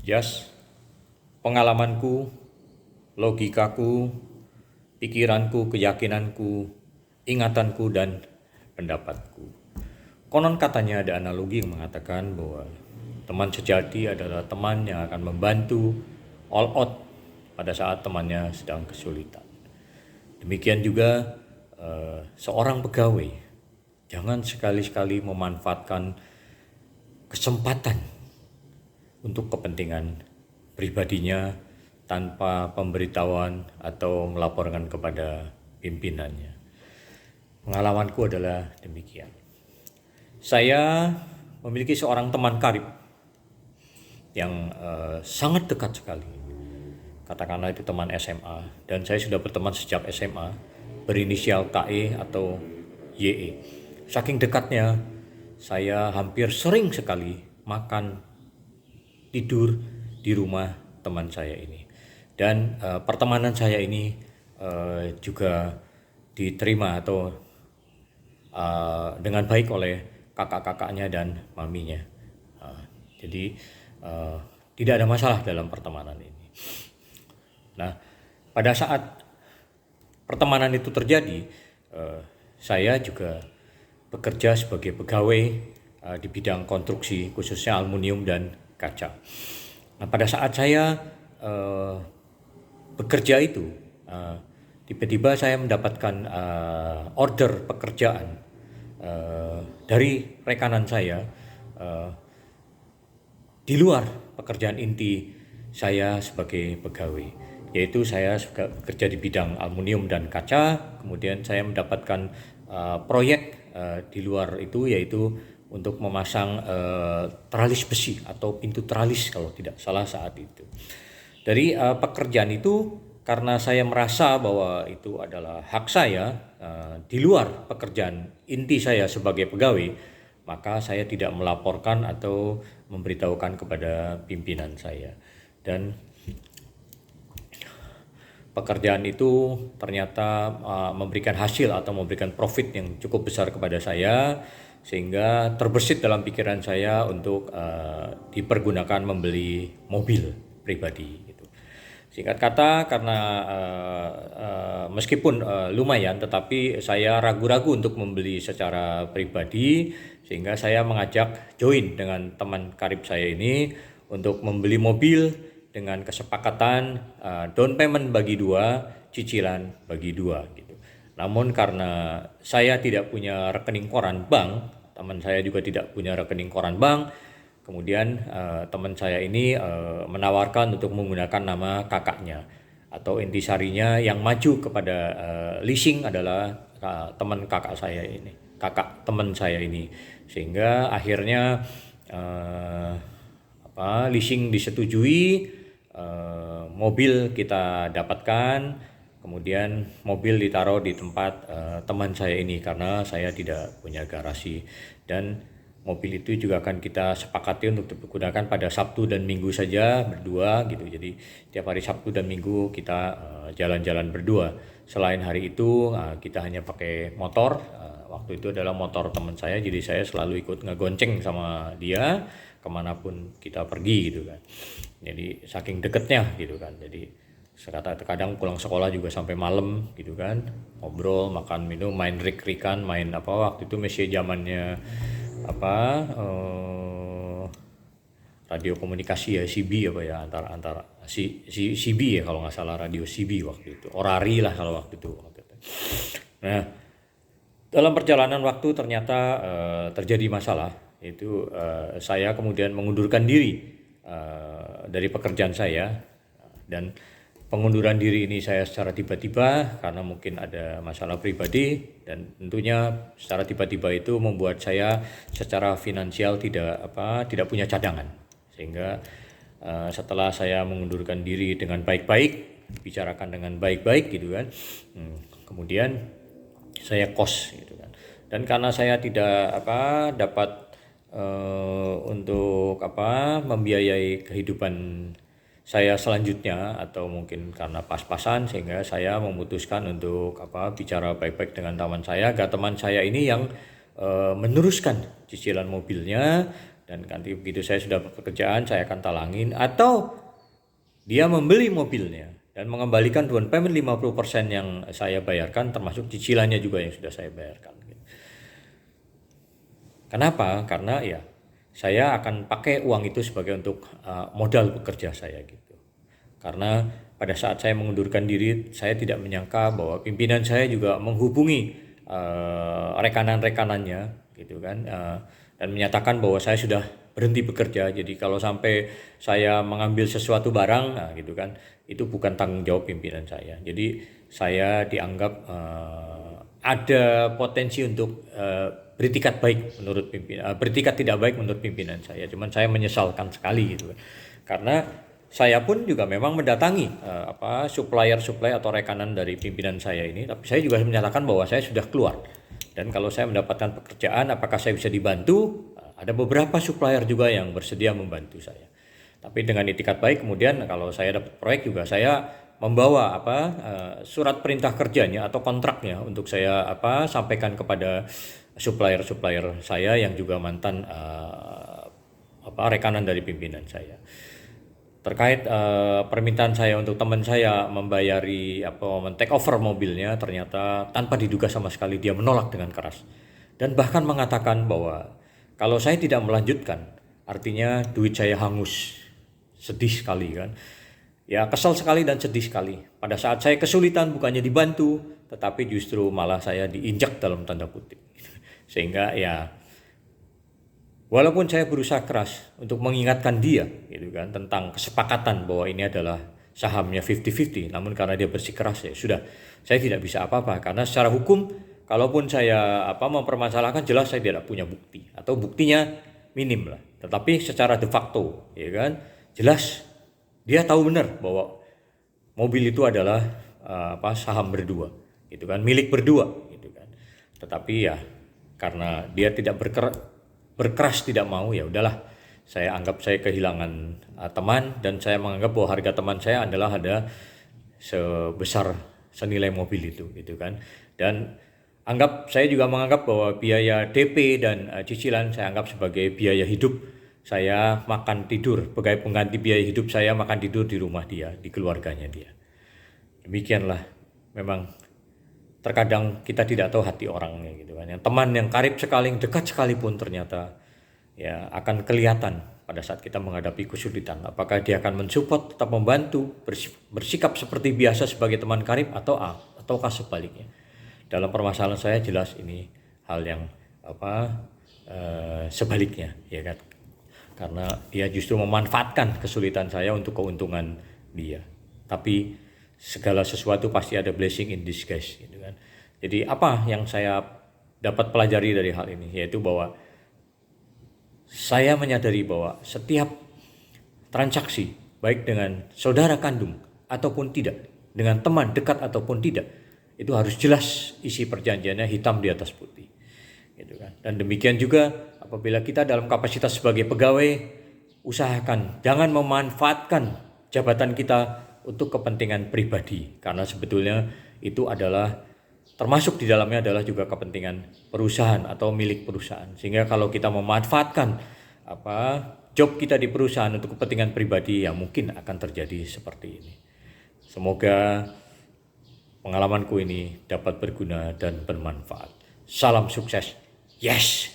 Jas, pengalamanku, logikaku, pikiranku, keyakinanku, ingatanku, dan pendapatku. Konon katanya ada analogi yang mengatakan bahwa teman sejati adalah teman yang akan membantu all out pada saat temannya sedang kesulitan. Demikian juga seorang pegawai, jangan sekali-sekali memanfaatkan kesempatan untuk kepentingan pribadinya tanpa pemberitahuan atau melaporkan kepada pimpinannya. Pengalamanku adalah demikian. Saya memiliki seorang teman karib yang sangat dekat sekali. Katakanlah itu teman SMA, dan saya sudah berteman sejak SMA, berinisial KE atau YE. Saking dekatnya, saya hampir sering sekali makan, tidur di rumah teman saya ini. Dan pertemanan saya ini juga diterima atau dengan baik oleh kakak-kakaknya dan maminya. Jadi tidak ada masalah dalam pertemanan ini. Nah, pada saat pertemanan itu terjadi, saya juga bekerja sebagai pegawai di bidang konstruksi, khususnya aluminium dan kaca. Nah, pada saat saya bekerja itu, tiba-tiba saya mendapatkan order pekerjaan dari rekanan saya di luar pekerjaan inti saya sebagai pegawai, yaitu saya bekerja di bidang aluminium dan kaca. Kemudian saya mendapatkan proyek di luar itu, yaitu untuk memasang teralis besi atau pintu teralis kalau tidak salah saat itu. Dari pekerjaan itu, karena saya merasa bahwa itu adalah hak saya di luar pekerjaan inti saya sebagai pegawai, maka saya tidak melaporkan atau memberitahukan kepada pimpinan saya. Dan pekerjaan itu ternyata memberikan hasil atau memberikan profit yang cukup besar kepada saya, sehingga terbersit dalam pikiran saya untuk dipergunakan membeli mobil pribadi gitu. Singkat kata, karena meskipun lumayan, tetapi saya ragu-ragu untuk membeli secara pribadi, sehingga saya mengajak join dengan teman karib saya ini untuk membeli mobil dengan kesepakatan down payment bagi 2, cicilan bagi 2 gitu. Namun karena saya tidak punya rekening koran bank, teman saya juga tidak punya rekening koran bank, kemudian teman saya ini menawarkan untuk menggunakan nama kakaknya, atau intisarinya yang maju kepada leasing adalah teman kakak saya ini, kakak teman saya ini, sehingga akhirnya leasing disetujui, mobil kita dapatkan, kemudian mobil ditaruh di tempat teman saya ini karena saya tidak punya garasi, dan mobil itu juga akan kita sepakati untuk digunakan pada Sabtu dan Minggu saja berdua gitu. Jadi tiap hari Sabtu dan Minggu kita jalan-jalan berdua. Selain hari itu kita hanya pakai motor. Waktu itu adalah motor teman saya, jadi saya selalu ikut ngegonceng sama dia kemanapun kita pergi gitu kan. Jadi saking deketnya gitu kan. Jadi kadang pulang sekolah juga sampai malam gitu kan, ngobrol, makan, minum, main rik-rikan, main waktu itu masih zamannya radio komunikasi ya, CB antara CB ya kalau nggak salah, radio CB waktu itu, Orari lah kalau waktu itu. Nah, dalam perjalanan waktu ternyata terjadi masalah, yaitu saya kemudian mengundurkan diri dari pekerjaan saya. Dan pengunduran diri ini saya secara tiba-tiba karena mungkin ada masalah pribadi, dan tentunya secara tiba-tiba itu membuat saya secara finansial tidak punya cadangan, sehingga setelah saya mengundurkan diri dengan baik-baik, bicarakan dengan baik-baik gitu kan, kemudian saya kos gitu kan. Dan karena saya tidak dapat untuk membiayai kehidupan saya selanjutnya, atau mungkin karena pas-pasan, sehingga saya memutuskan untuk bicara baik-baik dengan teman saya agar teman saya ini yang meneruskan cicilan mobilnya, dan nanti begitu saya sudah pekerjaan saya akan talangin, atau dia membeli mobilnya dan mengembalikan down payment 50% yang saya bayarkan, termasuk cicilannya juga yang sudah saya bayarkan. Kenapa? Karena ya saya akan pakai uang itu sebagai untuk modal bekerja saya gitu. Karena pada saat saya mengundurkan diri, saya tidak menyangka bahwa pimpinan saya juga menghubungi rekanan-rekanannya gitu kan, dan menyatakan bahwa saya sudah berhenti bekerja. Jadi kalau sampai saya mengambil sesuatu barang, nah gitu kan, itu bukan tanggung jawab pimpinan saya. Jadi saya dianggap ada potensi untuk beritikat baik menurut pimpinan, beritikat tidak baik menurut pimpinan saya. Cuman saya menyesalkan sekali gitu kan. Karena saya pun juga memang mendatangi supplier atau rekanan dari pimpinan saya ini, tapi saya juga menyatakan bahwa saya sudah keluar. Dan kalau saya mendapatkan pekerjaan, apakah saya bisa dibantu? Ada beberapa supplier juga yang bersedia membantu saya. Tapi dengan itikat baik, kemudian kalau saya dapat proyek juga saya membawa surat perintah kerjanya atau kontraknya untuk saya sampaikan kepada supplier saya yang juga mantan rekanan dari pimpinan saya. Terkait permintaan saya untuk teman saya membayari men-take over mobilnya, ternyata tanpa diduga sama sekali dia menolak dengan keras dan bahkan mengatakan bahwa kalau saya tidak melanjutkan artinya duit saya hangus. Sedih sekali kan ya, kesal sekali dan sedih sekali. Pada saat saya kesulitan bukannya dibantu, tetapi justru malah saya diinjak dalam tanda kutip. Sehingga ya walaupun saya berusaha keras untuk mengingatkan dia gitu kan tentang kesepakatan bahwa ini adalah sahamnya 50-50, namun karena dia bersikeras ya sudah, saya tidak bisa apa-apa karena secara hukum kalaupun saya mempermasalahkan, jelas saya tidak punya bukti atau buktinya minim lah. Tetapi secara de facto ya kan jelas dia tahu benar bahwa mobil itu adalah saham berdua gitu kan, milik berdua gitu kan. Tetapi ya karena dia tidak berkeras tidak mau, ya udahlah, saya anggap saya kehilangan teman, dan saya menganggap bahwa harga teman saya adalah ada sebesar senilai mobil itu gitu kan. Dan saya juga menganggap bahwa biaya DP dan cicilan saya anggap sebagai biaya hidup saya, makan tidur, sebagai pengganti biaya hidup saya makan tidur di rumah dia, di keluarganya dia. Demikianlah, memang terkadang kita tidak tahu hati orangnya gitu kan. Yang teman yang karib sekali, dekat sekalipun ternyata ya akan kelihatan pada saat kita menghadapi kesulitan. Apakah dia akan mensupport, tetap membantu, bersikap seperti biasa sebagai teman karib, ataukah sebaliknya. Dalam permasalahan saya jelas ini hal yang sebaliknya ya kan. Karena dia justru memanfaatkan kesulitan saya untuk keuntungan dia. Tapi segala sesuatu pasti ada blessing in disguise gitu kan. Jadi apa yang saya dapat pelajari dari hal ini, yaitu bahwa saya menyadari bahwa setiap transaksi, baik dengan saudara kandung ataupun tidak, dengan teman dekat ataupun tidak, itu harus jelas isi perjanjiannya hitam di atas putih gitu kan. Dan demikian juga apabila kita dalam kapasitas sebagai pegawai, usahakan jangan memanfaatkan jabatan kita untuk kepentingan pribadi, karena sebetulnya itu adalah termasuk di dalamnya adalah juga kepentingan perusahaan atau milik perusahaan. Sehingga kalau kita memanfaatkan job kita di perusahaan untuk kepentingan pribadi, ya mungkin akan terjadi seperti ini. Semoga pengalamanku ini dapat berguna dan bermanfaat. Salam sukses. Yes.